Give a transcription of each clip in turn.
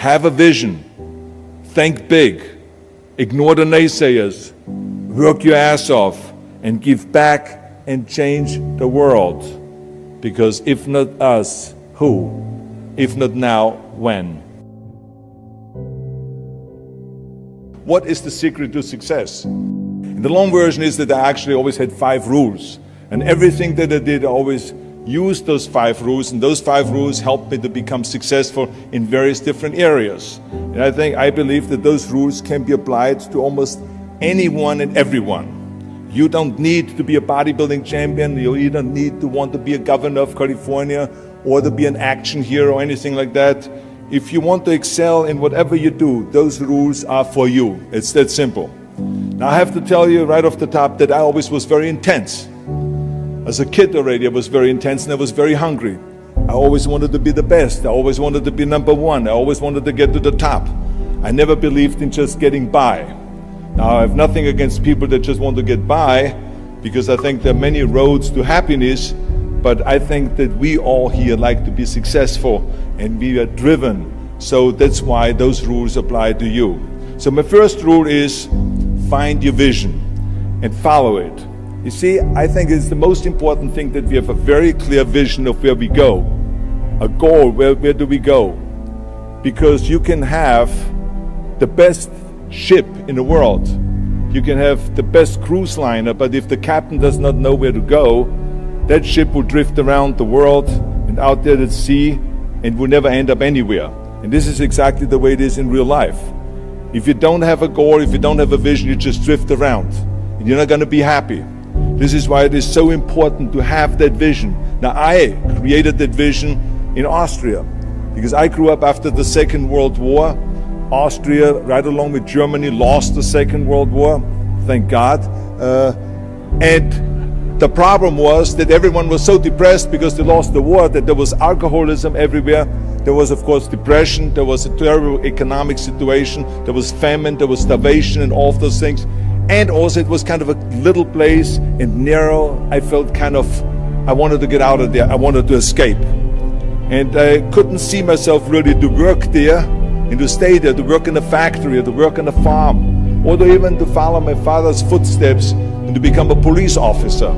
have a vision, think big, ignore the naysayers, work your ass off, and give back and change the world. Because if not us, who? If not now, when? What is the secret to success? And the long version is that I actually always had 5 rules. And everything that I did, I always used those 5 rules, and those 5 rules helped me to become successful in various different areas. And I believe that those rules can be applied to almost anyone and everyone. You don't need to be a bodybuilding champion, you don't need to want to be a governor of California or to be an action hero or anything like that. If you want to excel in whatever you do, those rules are for you. It's that simple. Now I have to tell you right off the top that I always was very intense. As a kid already, I was very intense and I was very hungry. I always wanted to be the best. I always wanted to be number one. I always wanted to get to the top. I never believed in just getting by. Now, I have nothing against people that just want to get by, because I think there are many roads to happiness, but I think that we all here like to be successful and we are driven. So that's why those rules apply to you. So my first rule is find your vision and follow it. You see, I think it's the most important thing that we have a very clear vision of where we go, a goal, where do we go? Because you can have the best ship in the world, you can have the best cruise liner, but if the captain does not know where to go, that ship will drift around the world and out there at sea and will never end up anywhere. And this is exactly the way it is in real life. If you don't have a goal, if you don't have a vision, you just drift around and you're not going to be happy. This is why it is so important to have that vision. Now, I created that vision in Austria because I grew up after the Second World War. Austria, right along with Germany, lost the Second World War, thank God. And the problem was that everyone was so depressed because they lost the war that there was alcoholism everywhere. There was, of course, depression. There was a terrible economic situation. There was famine. There was starvation and all of those things. And also it was kind of a little place and narrow. I felt I wanted to get out of there. I wanted to escape. And I couldn't see myself really to work there and to stay there, to work in a factory, or to work on a farm, or to even to follow my father's footsteps and to become a police officer.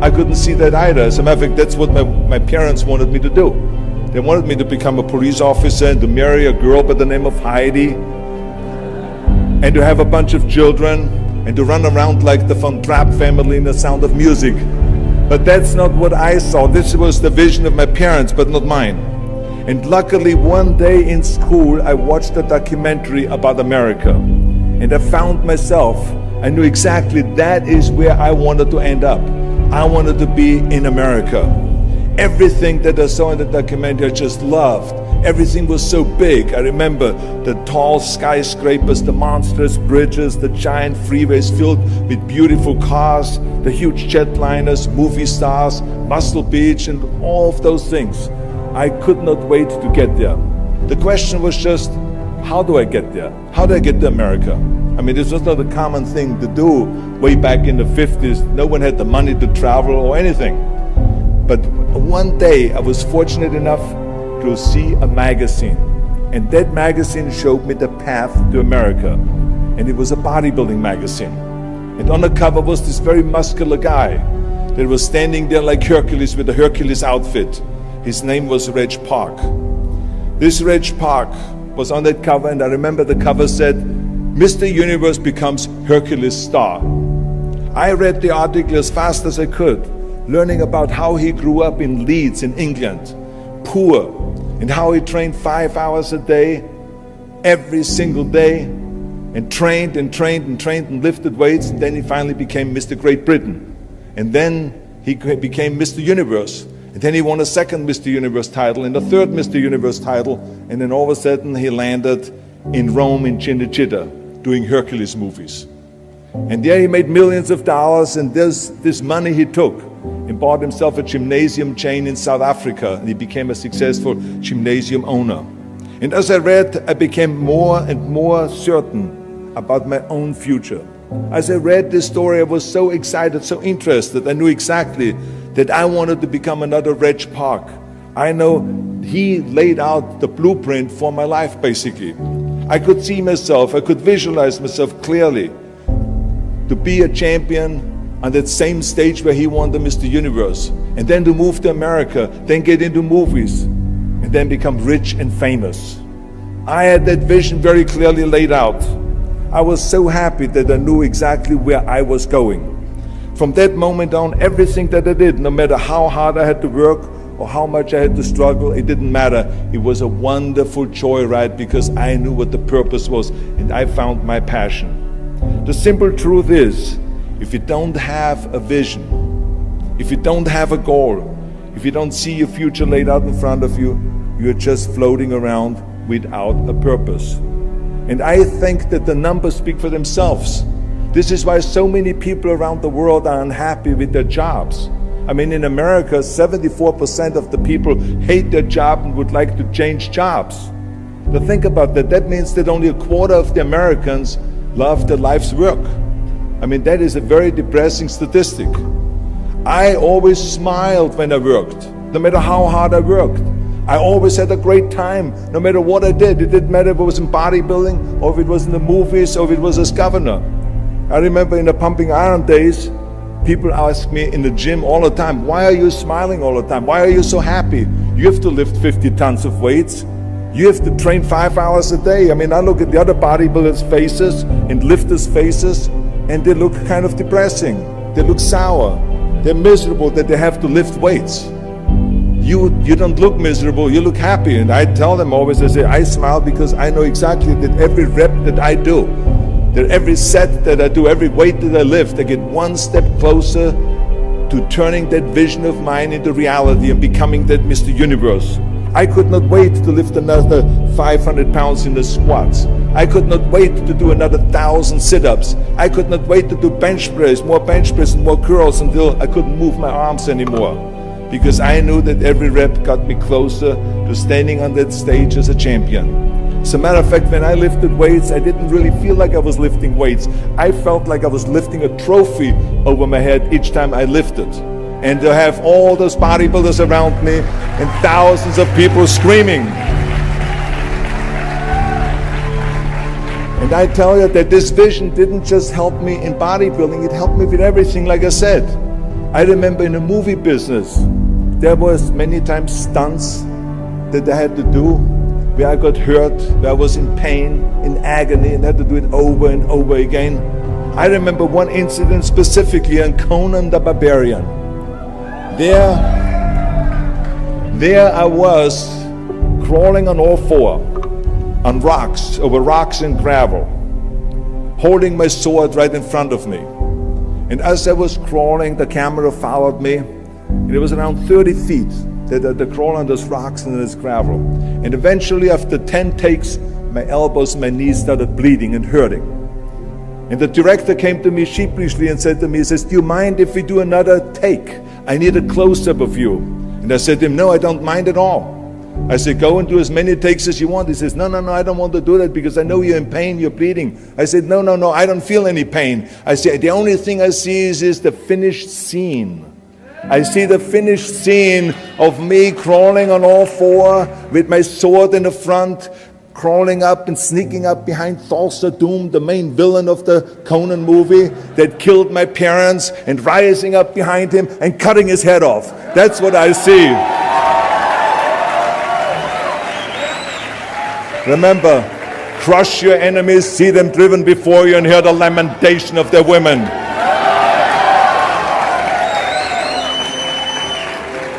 I couldn't see that either. As a matter of fact, that's what my parents wanted me to do. They wanted me to become a police officer and to marry a girl by the name of Heidi and to have a bunch of children and to run around like the Von Trapp family in The Sound of Music. But that's not what I saw. This was the vision of my parents, but not mine. And luckily, one day in school, I watched a documentary about America. And I found myself, I knew exactly that is where I wanted to end up. I wanted to be in America. Everything that I saw in the documentary, I just loved. Everything was so big. I remember the tall skyscrapers, the monstrous bridges, the giant freeways filled with beautiful cars, the huge jetliners, movie stars, Muscle Beach, and all of those things. I could not wait to get there. The question was just, how do I get there? How do I get to America? I mean, this was not a common thing to do way back in the 50s. No one had the money to travel or anything. But one day I was fortunate enough to see a magazine. And that magazine showed me the path to America. And it was a bodybuilding magazine. And on the cover was this very muscular guy that was standing there like Hercules with a Hercules outfit. His name was Reg Park. This Reg Park was on that cover, and I remember the cover said, Mr. Universe becomes Hercules star. I read the article as fast as I could, learning about how he grew up in Leeds in England, poor, and how he trained 5 hours a day, every single day, and trained and trained and trained and lifted weights, and then he finally became Mr. Great Britain. And then he became Mr. Universe. And then he won a second Mr. Universe title and a third Mr. Universe title, and then all of a sudden he landed in Rome in Cinecittà doing Hercules movies. And there he made millions of dollars, and this money he took and bought himself a gymnasium chain in South Africa, and he became a successful gymnasium owner. And as I read, I became more and more certain about my own future. As I read this story, I was so excited, so interested. I knew exactly that I wanted to become another Reg Park. I know he laid out the blueprint for my life, basically. I could see myself, I could visualize myself clearly to be a champion on that same stage where he won the Mr. Universe, and then to move to America, then get into movies, and then become rich and famous. I had that vision very clearly laid out. I was so happy that I knew exactly where I was going. From that moment on, everything that I did, no matter how hard I had to work or how much I had to struggle, it didn't matter. It was a wonderful joyride because I knew what the purpose was and I found my passion. The simple truth is, if you don't have a vision, if you don't have a goal, if you don't see your future laid out in front of you, you're just floating around without a purpose. And I think that the numbers speak for themselves. This is why so many people around the world are unhappy with their jobs. I mean, in America, 74% of the people hate their job and would like to change jobs. But think about that. That means that only a quarter of the Americans love their life's work. I mean, that is a very depressing statistic. I always smiled when I worked, no matter how hard I worked. I always had a great time, no matter what I did. It didn't matter if it was in bodybuilding, or if it was in the movies, or if it was as governor. I remember in the pumping iron days, people ask me in the gym all the time, why are you smiling all the time? Why are you so happy? You have to lift 50 tons of weights. You have to train 5 hours a day. I mean, I look at the other bodybuilders' faces and lifters' faces, and they look kind of depressing. They look sour. They're miserable that they have to lift weights. You don't look miserable, you look happy. And I tell them always, I say, I smile because I know exactly that every rep that I do, that every set that I do, every weight that I lift, I get one step closer to turning that vision of mine into reality and becoming that Mr. Universe. I could not wait to lift another 500 pounds in the squats. I could not wait to do another 1,000 sit-ups. I could not wait to do bench press, more bench press and more curls until I couldn't move my arms anymore. Because I knew that every rep got me closer to standing on that stage as a champion. As a matter of fact, when I lifted weights, I didn't really feel like I was lifting weights. I felt like I was lifting a trophy over my head each time I lifted. And to have all those bodybuilders around me and thousands of people screaming. And I tell you that this vision didn't just help me in bodybuilding, it helped me with everything, like I said. I remember in the movie business, there was many times stunts that I had to do where I got hurt, where I was in pain, in agony, and had to do it over and over again. I remember one incident specifically on Conan the Barbarian. There I was crawling on all four, on rocks, over rocks and gravel, holding my sword right in front of me. And as I was crawling, the camera followed me, and it was around 30 feet that I crawl on those rocks and this gravel. And eventually, after 10 takes, my elbows and my knees started bleeding and hurting. And the director came to me sheepishly and said to me, he says, do you mind if we do another take? I need a close-up of you. And I said to him, no, I don't mind at all. I said, go and do as many takes as you want. He says, no, I don't want to do that because I know you're in pain, you're bleeding. I said, no, I don't feel any pain. I said, the only thing I see is the finished scene. I see the finished scene of me crawling on all four with my sword in the front, crawling up and sneaking up behind Thulsa Doom, the main villain of the Conan movie that killed my parents, and rising up behind him and cutting his head off. That's what I see. Remember, crush your enemies, see them driven before you, and hear the lamentation of their women.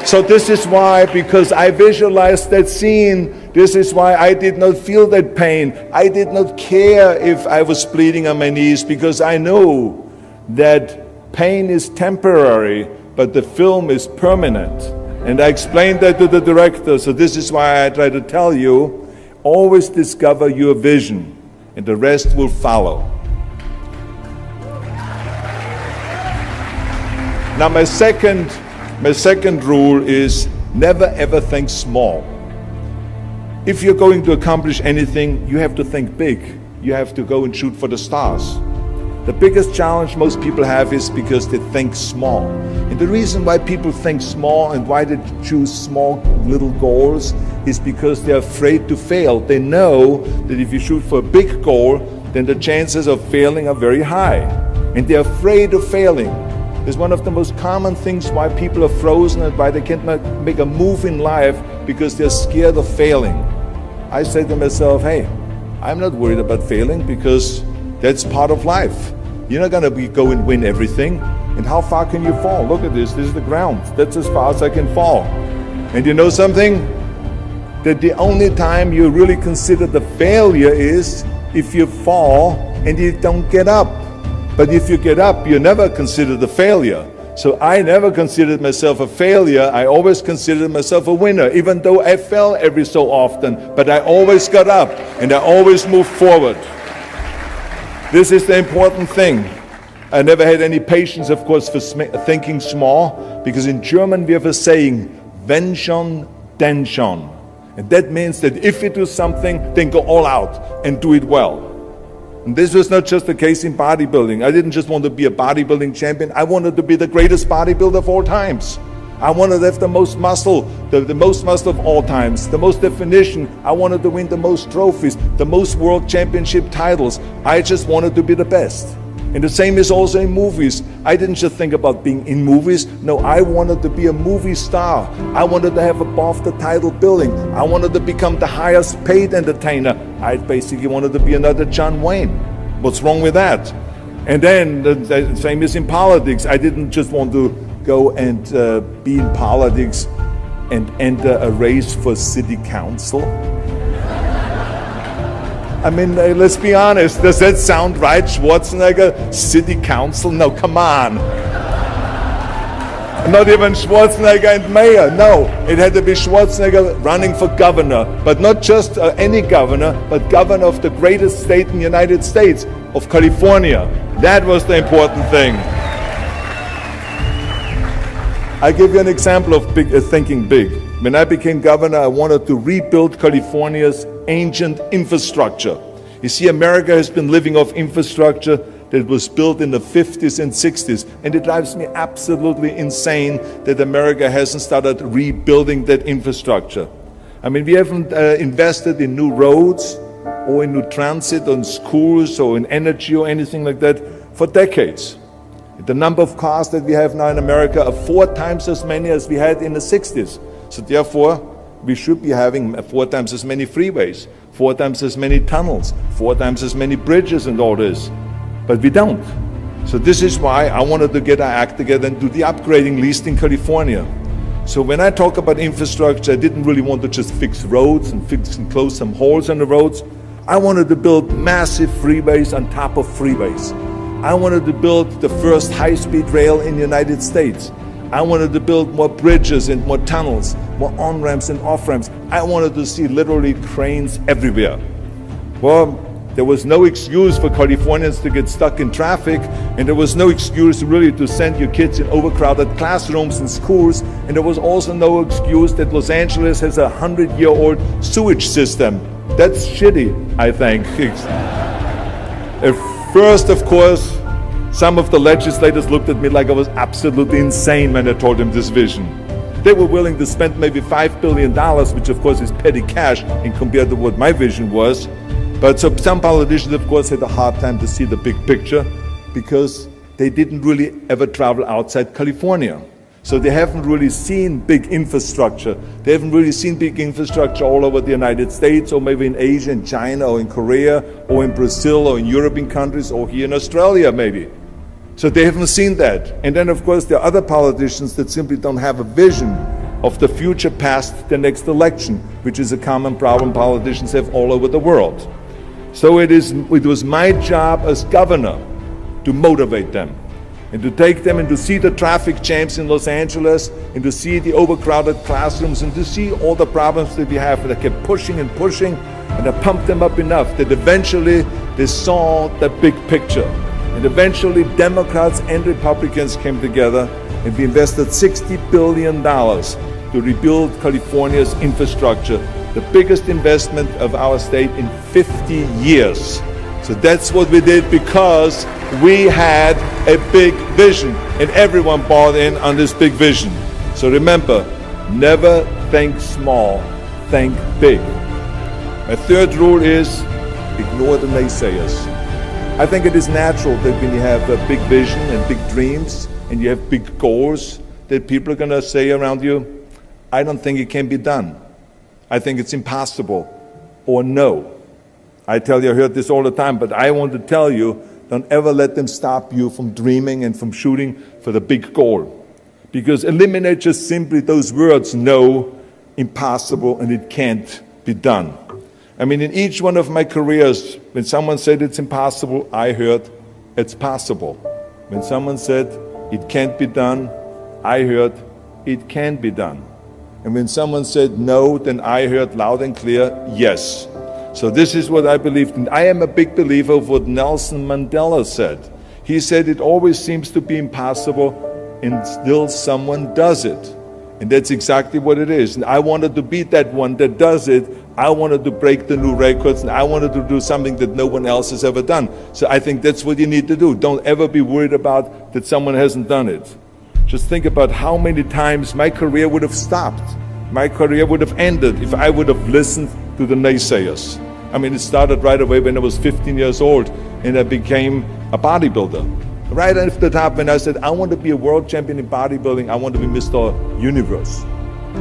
So this is why, because I visualized that scene, this is why I did not feel that pain. I did not care if I was bleeding on my knees, because I knew that pain is temporary, but the film is permanent. And I explained that to the director, so this is why I try to tell you, always discover your vision, and the rest will follow. Now my second rule is never ever think small. If you're going to accomplish anything, you have to think big. You have to go and shoot for the stars. The biggest challenge most people have is because they think small. And the reason why people think small and why they choose small little goals is because they're afraid to fail. They know that if you shoot for a big goal, then the chances of failing are very high. And they're afraid of failing. It's one of the most common things why people are frozen and why they can't make a move in life, because they're scared of failing. I say to myself, hey, I'm not worried about failing because that's part of life. You're not going to go and win everything. And how far can you fall? Look at this. This is the ground. That's as far as I can fall. And you know something? That the only time you really consider the failure is if you fall and you don't get up. But if you get up, you never consider the failure. So I never considered myself a failure. I always considered myself a winner, even though I fell every so often. But I always got up and I always moved forward. This is the important thing. I never had any patience, of course, for thinking small, because in German we have a saying, wenn schon, denn schon. And that means that if you do something, then go all out and do it well. And this was not just the case in bodybuilding. I didn't just want to be a bodybuilding champion. I wanted to be the greatest bodybuilder of all times. I wanted to have the most muscle, the most muscle of all times, the most definition. I wanted to win the most trophies, the most world championship titles. I just wanted to be the best. And the same is also in movies. I didn't just think about being in movies. No, I wanted to be a movie star. I wanted to have above the title billing. I wanted to become the highest paid entertainer. I basically wanted to be another John Wayne. What's wrong with that? And then the same is in politics. I didn't just want to go and be in politics and enter a race for city council. I mean, let's be honest, does that sound right, Schwarzenegger? City council? No, come on. Not even Schwarzenegger and mayor, no. It had to be Schwarzenegger running for governor, but not just any governor, but governor of the greatest state in the United States, of California. That was the important thing. I give you an example of thinking big. When I became governor, I wanted to rebuild California's ancient infrastructure. You see, America has been living off infrastructure that was built in the 50s and 60s, and it drives me absolutely insane that America hasn't started rebuilding that infrastructure. I mean, we haven't invested in new roads or in new transit, or in schools, or in energy, or anything like that for decades. The number of cars that we have now in America are 4 times as many as we had in the 60s. So therefore, we should be having 4 times as many freeways, 4 times as many tunnels, 4 times as many bridges and all this. But we don't. So this is why I wanted to get our act together and do the upgrading, at least in California. So when I talk about infrastructure, I didn't really want to just fix roads and fix and close some holes on the roads. I wanted to build massive freeways on top of freeways. I wanted to build the first high-speed rail in the United States. I wanted to build more bridges and more tunnels, more on-ramps and off-ramps. I wanted to see literally trains everywhere. Well, there was no excuse for Californians to get stuck in traffic, and there was no excuse really to send your kids in overcrowded classrooms in schools, and there was also no excuse that Los Angeles has a 100-year-old sewage system. That's shitty, I think. At first, of course, some of the legislators looked at me like I was absolutely insane when I told them this vision. They were willing to spend maybe $5 billion, which of course is petty cash in compared to what my vision was. But so some politicians, of course, had a hard time to see the big picture because they didn't really ever travel outside California. So they haven't really seen big infrastructure. They haven't really seen big infrastructure all over the United States, or maybe in Asia, in China, or in Korea, or in Brazil, or in European countries, or here in Australia maybe. So they haven't seen that. And then, of course, there are other politicians that simply don't have a vision of the future past the next election, which is a common problem politicians have all over the world. So it was my job as governor to motivate them and to take them and to see the traffic jams in Los Angeles and to see the overcrowded classrooms and to see all the problems that we have. And I kept pushing and pushing, and I pumped them up enough that eventually they saw the big picture. And eventually Democrats and Republicans came together, and we invested $60 billion to rebuild California's infrastructure, the biggest investment of our state in 50 years. So that's what we did because we had a big vision, and everyone bought in on this big vision. So remember, never think small, think big. My third rule is ignore the naysayers. I think it is natural that when you have a big vision and big dreams and you have big goals, that people are going to say around you, I don't think it can be done. I think it's impossible. Or no. I tell you, I heard this all the time, but I want to tell you, don't ever let them stop you from dreaming and from shooting for the big goal. Because eliminate just simply those words, no, impossible, and it can't be done. I mean, in each one of my careers, when someone said it's impossible, I heard it's possible. When someone said it can't be done, I heard it can be done. And when someone said no, then I heard loud and clear, yes. So this is what I believed in. I am a big believer of what Nelson Mandela said. He said it always seems to be impossible and still someone does it. And that's exactly what it is. And I wanted to be that one that does it. I wanted to break the new records, and I wanted to do something that no one else has ever done. So I think that's what you need to do. Don't ever be worried about that someone hasn't done it. Just think about how many times my career would have stopped. My career would have ended if I would have listened to the naysayers. I mean, it started right away when I was 15 years old and I became a bodybuilder. Right off the top, when I said, I want to be a world champion in bodybuilding, I want to be Mr. Universe.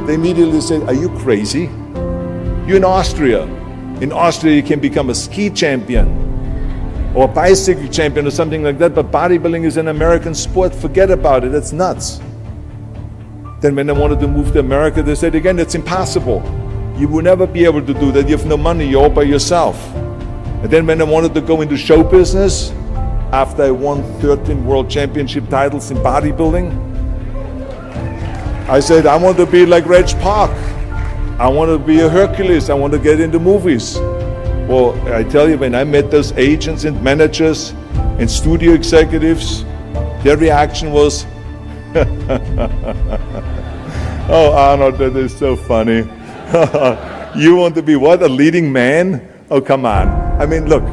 They immediately said, are you crazy? You're in Austria. In Austria, you can become a ski champion or a bicycle champion or something like that, but bodybuilding is an American sport. Forget about it. That's nuts. Then when I wanted to move to America, they said, again, it's impossible. You will never be able to do that. You have no money. You're all by yourself. And then when I wanted to go into show business, after I won 13 world championship titles in bodybuilding, I said, I want to be like Reg Park. I want to be a Hercules. I want to get into movies. Well, I tell you, when I met those agents and managers and studio executives, their reaction was, oh, Arnold, that is so funny. You want to be what, a leading man? Oh, come on. I mean, look,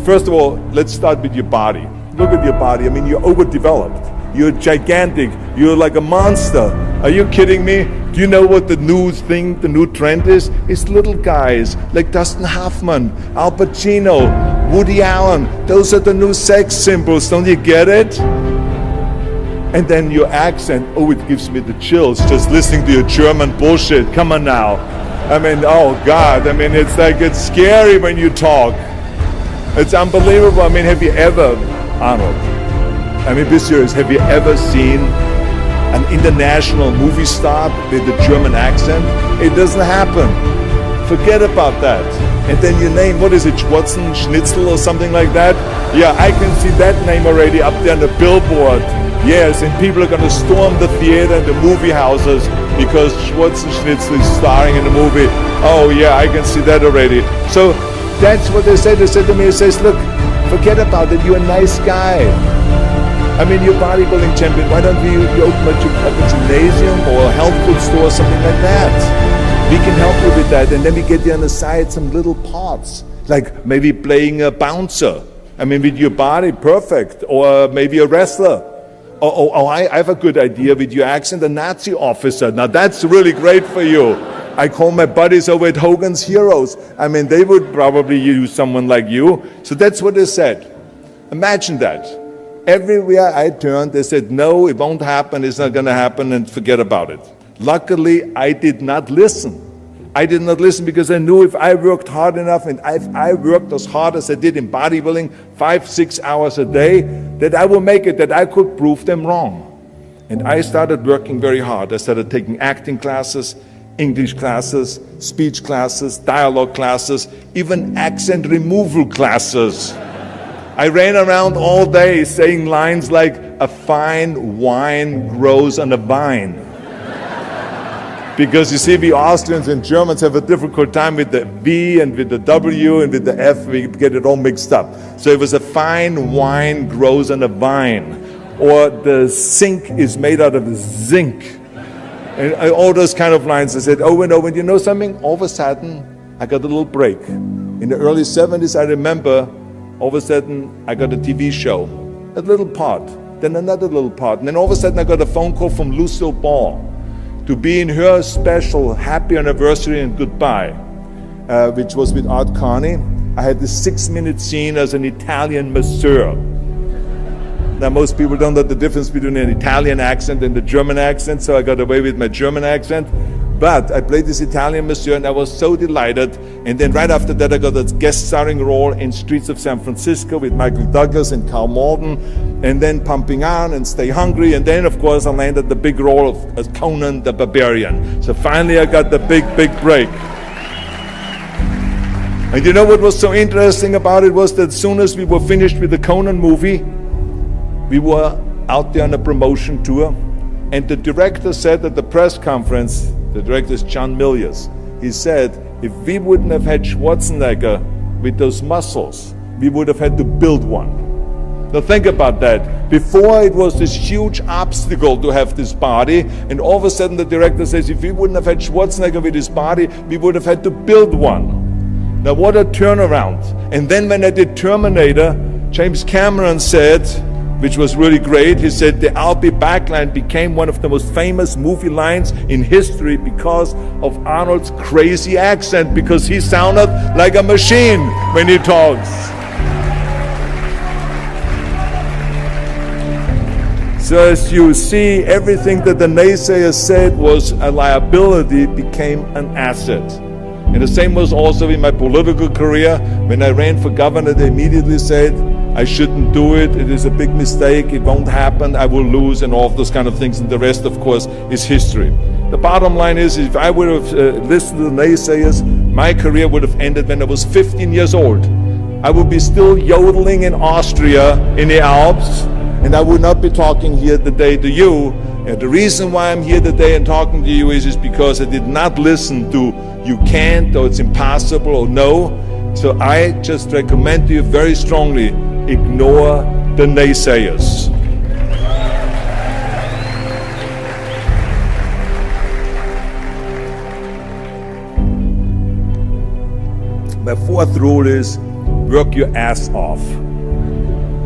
first of all, let's start with your body. Look at your body. I mean, you're overdeveloped. You're gigantic. You're like a monster. Are you kidding me? Do you know what the new thing, the new trend is? It's little guys like Dustin Hoffman, Al Pacino, Woody Allen. Those are the new sex symbols. Don't you get it? And then your accent, oh, it gives me the chills just listening to your German bullshit. Come on now. I mean, oh God, I mean, it's like, it's scary when you talk. It's unbelievable. I mean, have you ever, Arnold, I mean, be serious, have you ever seen an international movie star with a German accent? It doesn't happen. Forget about that. And then your name, what is it, Schnitzel or something like that? Yeah, I can see that name already up there on the billboard. Yes, and people are going to storm the theater and the movie houses because Schwarzenegger is starring in the movie. Oh yeah, I can see that already. So that's what they said. They said to me, it says, look, forget about it, you're a nice guy. I mean, you're a bodybuilding champion. Why don't you open a gymnasium or a health food store or something like that? We can help you with that. And then we get you on the side some little parts, like maybe playing a bouncer. I mean, with your body, perfect. Or maybe a wrestler. Oh, I have a good idea with your accent, a Nazi officer. Now that's really great for you. I call my buddies over at Hogan's Heroes. I mean, they would probably use someone like you. So that's what they said. Imagine that. Everywhere I turned, they said, no, it won't happen, it's not going to happen, and forget about it. Luckily, I did not listen. I did not listen because I knew if I worked hard enough and if I worked as hard as I did in bodybuilding, 5-6 hours a day, that I will make it, that I could prove them wrong. And I started working very hard. I started taking acting classes, English classes, speech classes, dialogue classes, even accent removal classes. I ran around all day saying lines like, a fine wine grows on a vine. Because you see, we Austrians and Germans have a difficult time with the V and with the W and with the F, we get it all mixed up. So it was a fine wine grows on a vine. Or the sink is made out of zinc. And all those kind of lines. I said over and over, and you know something? All of a sudden, I got a little break. In the early 70s, I remember, all of a sudden, I got a TV show. A little part, then another little part. And then all of a sudden, I got a phone call from Lucille Ball. to be in her special happy anniversary and goodbye, which was with Art Carney. I had this 6-minute scene as an Italian masseur. Now, most people don't know the difference between an Italian accent and the German accent, so I got away with my German accent. But I played this Italian masseur, and I was so delighted. And then right after that, I got a guest starring role in Streets of San Francisco with Michael Douglas and Carl Malden, and then Pumping Iron and Stay Hungry. And then, of course, I landed the big role of as Conan the Barbarian. So finally, I got the big break. And you know what was so interesting about it was that as soon as we were finished with the Conan movie, we were out there on a promotion tour, and the director said at the press conference, the director is John Milius, he said, if we wouldn't have had Schwarzenegger with those muscles, we would have had to build one. Now think about that. Before it was this huge obstacle to have this body, and all of a sudden the director says, if we wouldn't have had Schwarzenegger with his body, we would have had to build one. Now what a turnaround. And then when I did Terminator, James Cameron said, which was really great, he said the "I'll be back" line became one of the most famous movie lines in history because of Arnold's crazy accent, because he sounded like a machine when he talks. So as you see, everything that the naysayers said was a liability became an asset. And the same was also in my political career. When I ran for governor, they immediately said, I shouldn't do it, it is a big mistake, it won't happen, I will lose, and all of those kind of things. And the rest, of course, is history. The bottom line is, if I would have listened to the naysayers, my career would have ended when I was 15 years old. I would be still yodeling in Austria, in the Alps, and I would not be talking here today to you. And the reason why I'm here today and talking to you is because I did not listen to you can't, or it's impossible, or no. So I just recommend to you very strongly, ignore the naysayers. My fourth rule is work your ass off.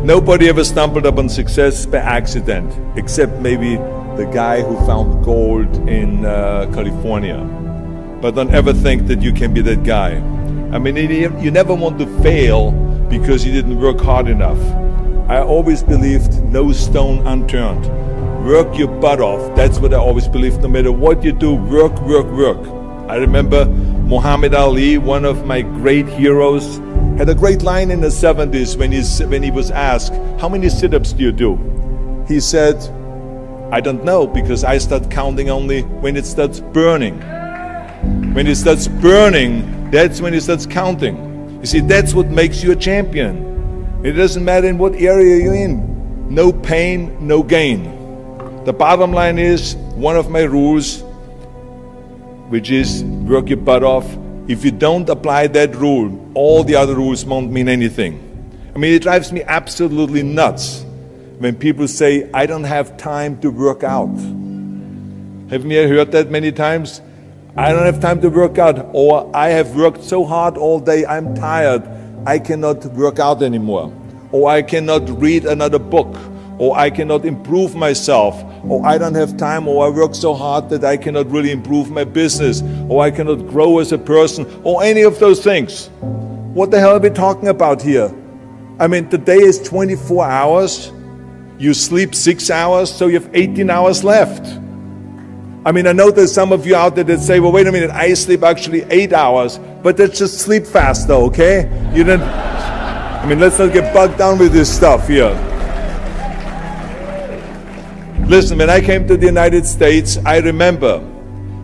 Nobody ever stumbled upon success by accident, except maybe the guy who found gold in California. But don't ever think that you can be that guy. I mean, you never want to fail because you didn't work hard enough. I always believed no stone unturned. Work your butt off. That's what I always believed. No matter what you do, work. I remember Muhammad Ali, one of my great heroes, had a great line in the 70s when he was asked, how many sit-ups do you do? He said, I don't know, because I start counting only when it starts burning. When it starts burning, that's when it starts counting. You see, that's what makes you a champion. It doesn't matter in what area you're in. No pain, no gain. The bottom line is, one of my rules, which is work your butt off. If you don't apply that rule, all the other rules won't mean anything. I mean, it drives me absolutely nuts when people say, I don't have time to work out. Haven't you heard that many times? I don't have time to work out, or I have worked so hard all day, I'm tired, I cannot work out anymore, or I cannot read another book, or I cannot improve myself, or I don't have time, or I work so hard that I cannot really improve my business, or I cannot grow as a person, or any of those things. What the hell are we talking about here? I mean, the day is 24 hours, you sleep 6 hours, so you have 18 hours left. I mean, I know there's some of you out there that say, well, wait a minute, I sleep actually 8 hours, but that's just sleep faster, okay? You didn't, I mean, let's not get bogged down with this stuff here. Listen, when I came to the United States, I remember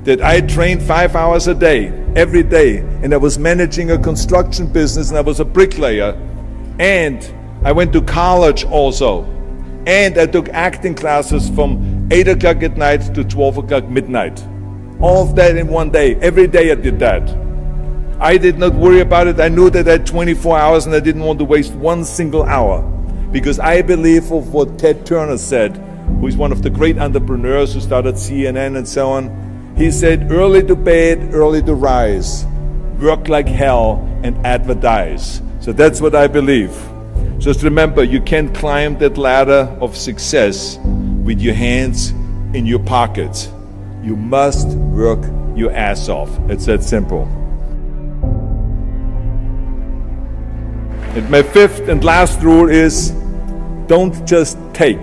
that I trained 5 hours a day, every day, and I was managing a construction business, and I was a bricklayer, and I went to college also, and I took acting classes from 8 o'clock at night to 12 o'clock midnight. All of that in one day. Every day I did that. I did not worry about it. I knew that I had 24 hours and I didn't want to waste one single hour. Because I believe of what Ted Turner said, who is one of the great entrepreneurs who started CNN and so on. He said, early to bed, early to rise. Work like hell and advertise. So that's what I believe. Just remember, you can't climb that ladder of success with your hands in your pockets. You must work your ass off. It's that simple. And my fifth and last rule is, don't just take,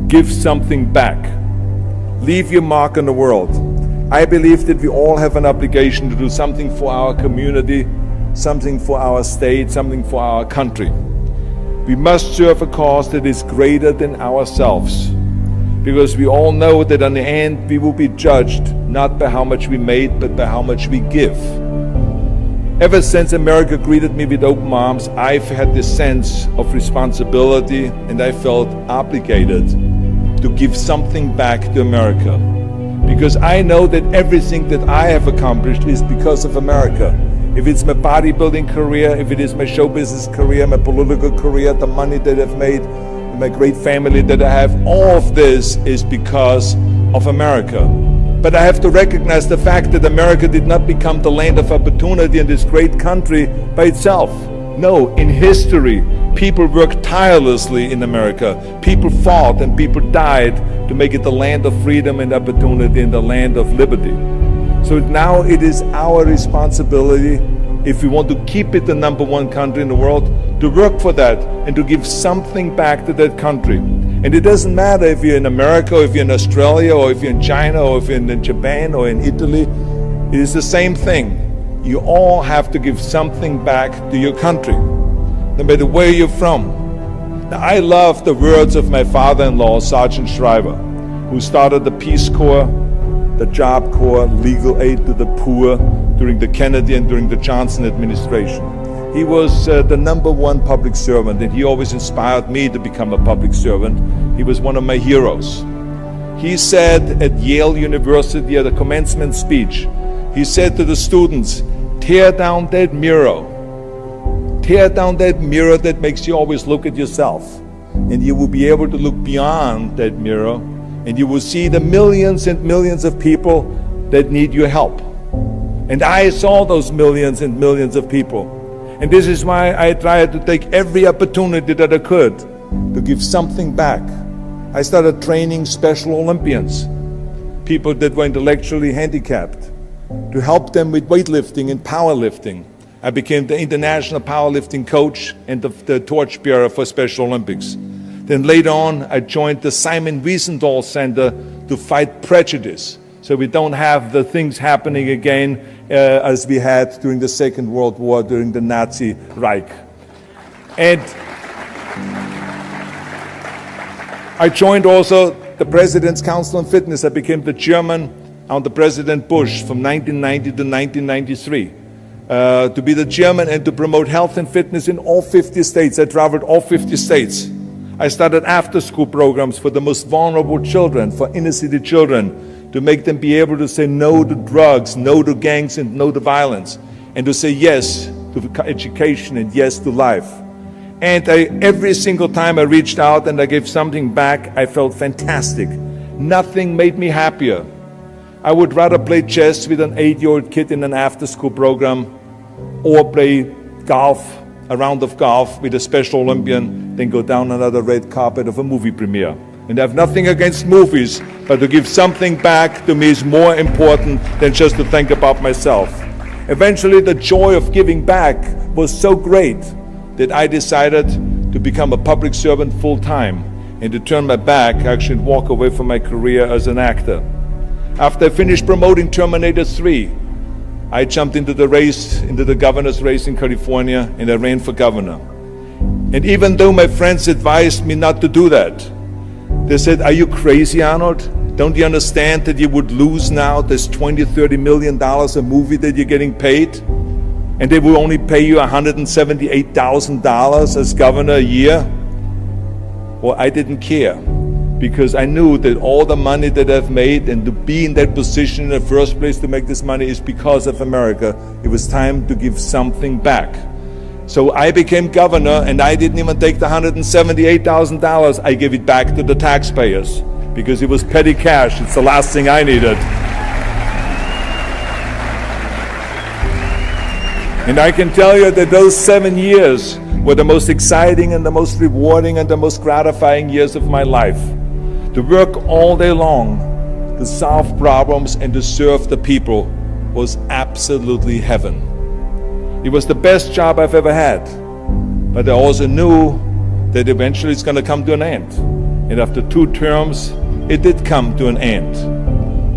give something back. Leave your mark on the world. I believe that we all have an obligation to do something for our community, something for our state, something for our country. We must serve a cause that is greater than ourselves, because we all know that in the end we will be judged not by how much we made, but by how much we give. Ever since America greeted me with open arms, I've had this sense of responsibility, and I felt obligated to give something back to America. Because I know that everything that I have accomplished is because of America. If it's my bodybuilding career, if it is my show business career, my political career, the money that I've made, my great family that I have, all of this is because of America. But I have to recognize the fact that America did not become the land of opportunity in this great country by itself. No, in history, people worked tirelessly in America. People fought and people died to make it the land of freedom and opportunity and the land of liberty. So now it is our responsibility, if we want to keep it the #1 country in the world, to work for that and to give something back to that country. And it doesn't matter if you're in America, or if you're in Australia, or if you're in China, or if you're in Japan, or in Italy. It is the same thing. You all have to give something back to your country, no matter where you're from. Now, I love the words of my father-in-law, Sergeant Schreiber, who started the Peace Corps, the Job Corps, legal aid to the poor during the Kennedy and during the Johnson administration. He was the #1 public servant, and he always inspired me to become a public servant. He was one of my heroes. He said at Yale University at a commencement speech, he said to the students, tear down that mirror. Tear down that mirror that makes you always look at yourself. And you will be able to look beyond that mirror, and you will see the millions and millions of people that need your help. And I saw those millions and millions of people. And this is why I tried to take every opportunity that I could to give something back. I started training Special Olympians, people that were intellectually handicapped, to help them with weightlifting and powerlifting. I became the international powerlifting coach and the torchbearer for Special Olympics. Then later on, I joined the Simon Wiesenthal Center to fight prejudice, so we don't have the things happening again as we had during the Second World War, during the Nazi Reich. And I joined also the President's Council on Fitness. I became the chairman under President Bush from 1990 to 1993. To be the chairman and to promote health and fitness in all 50 states. I traveled all 50 states. I started after-school programs for the most vulnerable children, for inner-city children, to make them be able to say no to drugs, no to gangs, and no to violence, and to say yes to education and yes to life. And every single time I reached out and I gave something back, I felt fantastic. Nothing made me happier. I would rather play chess with an 8-year-old kid in an after-school program, or play golf, a round of golf with a Special Olympian, than go down another red carpet of a movie premiere. And I have nothing against movies, but to give something back to me is more important than just to think about myself. Eventually, the joy of giving back was so great that I decided to become a public servant full-time and to turn my back, actually, and walk away from my career as an actor. After I finished promoting Terminator 3, I jumped into the race, into the governor's race in California, and I ran for governor. And even though my friends advised me not to do that, they said, "Are you crazy, Arnold? Don't you understand that you would lose now this $20, $30 million a movie that you're getting paid? And they will only pay you $178,000 as governor a year?" Well, I didn't care, because I knew that all the money that I've made and to be in that position in the first place to make this money is because of America. It was time to give something back. So I became governor, and I didn't even take the $178,000. I gave it back to the taxpayers because it was petty cash. It's the last thing I needed. And I can tell you that those 7 years were the most exciting and the most rewarding and the most gratifying years of my life. To work all day long, to to solve problems and to serve the people was absolutely heaven. It was the best job I've ever had. But I also knew that eventually it's going to come to an end. And after 2 terms, it did come to an end.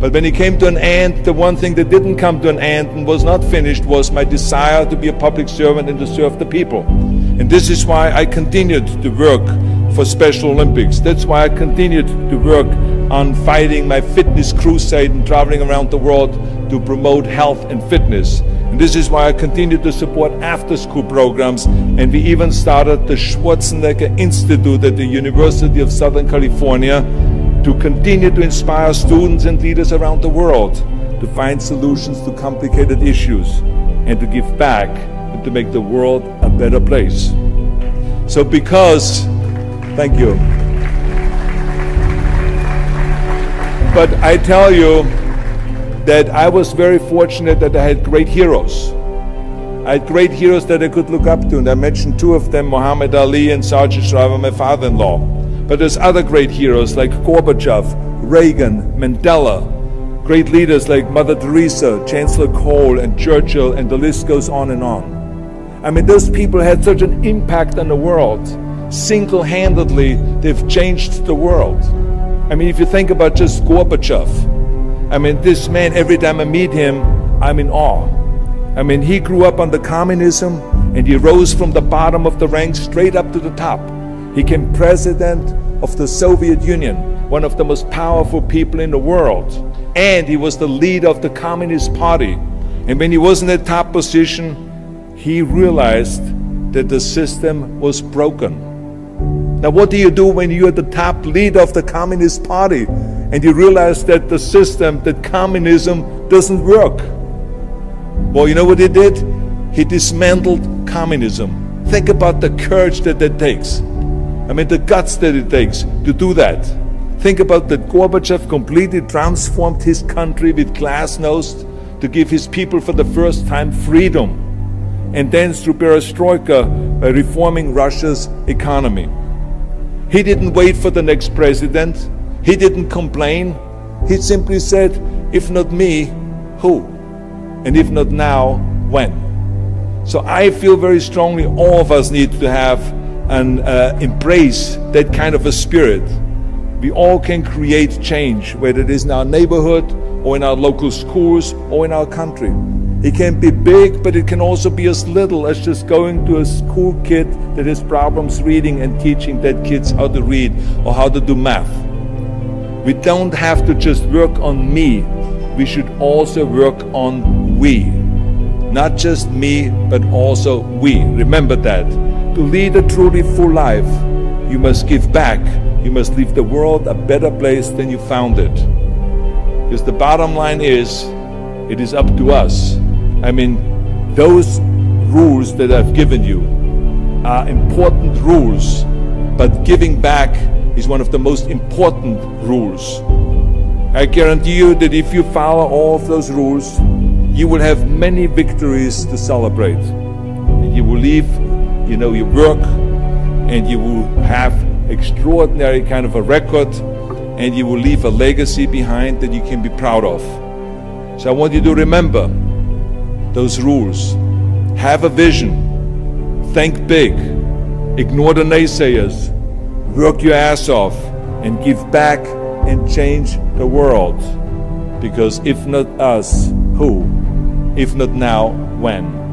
But when it came to an end, the one thing that didn't come to an end and was not finished was my desire to be a public servant and to serve the people. And this is why I continued to work for Special Olympics. That's why I continued to work on fighting my fitness crusade and traveling around the world to promote health and fitness. And this is why I continue to support after-school programs, and we even started the Schwarzenegger Institute at the University of Southern California to continue to inspire students and leaders around the world to find solutions to complicated issues and to give back and to make the world a better place. So thank you. But I tell you that I was very fortunate that I had great heroes. I had great heroes that I could look up to, and I mentioned 2 of them, Muhammad Ali and Sergeant Shriver, my father-in-law. But there's other great heroes like Gorbachev, Reagan, Mandela, great leaders like Mother Teresa, Chancellor Kohl, and Churchill, and the list goes on and on. I mean, those people had such an impact on the world. Single-handedly, they've changed the world. I mean, if you think about just Gorbachev, I mean, this man, every time I meet him, I'm in awe. I mean, he grew up under communism, and he rose from the bottom of the ranks straight up to the top. He became president of the Soviet Union, one of the most powerful people in the world. And he was the leader of the Communist Party. And when he was in that top position, he realized that the system was broken. Now, what do you do when you're the top leader of the Communist Party and you realize that the system, that communism doesn't work? Well, you know what he did? He dismantled communism. Think about the courage that takes. I mean, the guts that it takes to do that. Think about that Gorbachev completely transformed his country with glasnost to give his people for the first time freedom. And then through perestroika, by reforming Russia's economy. He didn't wait for the next president. He didn't complain. He simply said, if not me, who? And if not now, when? So I feel very strongly all of us need to have and embrace that kind of a spirit. We all can create change, whether it is in our neighborhood or in our local schools or in our country. It can be big, but it can also be as little as just going to a school kid that has problems reading and teaching that kids how to read or how to do math. We don't have to just work on me. We should also work on we. Not just me, but also we. Remember that. To lead a truly full life, you must give back. You must leave the world a better place than you found it. Because the bottom line is, it is up to us. I mean, those rules that I've given you are important rules, but giving back is one of the most important rules. I guarantee you that if you follow all of those rules, you will have many victories to celebrate. And you will leave, your work, and you will have extraordinary kind of a record, and you will leave a legacy behind that you can be proud of. So I want you to remember those rules. Have a vision. Think big. Ignore the naysayers. Work your ass off and give back and change the world. Because if not us, who? If not now, when?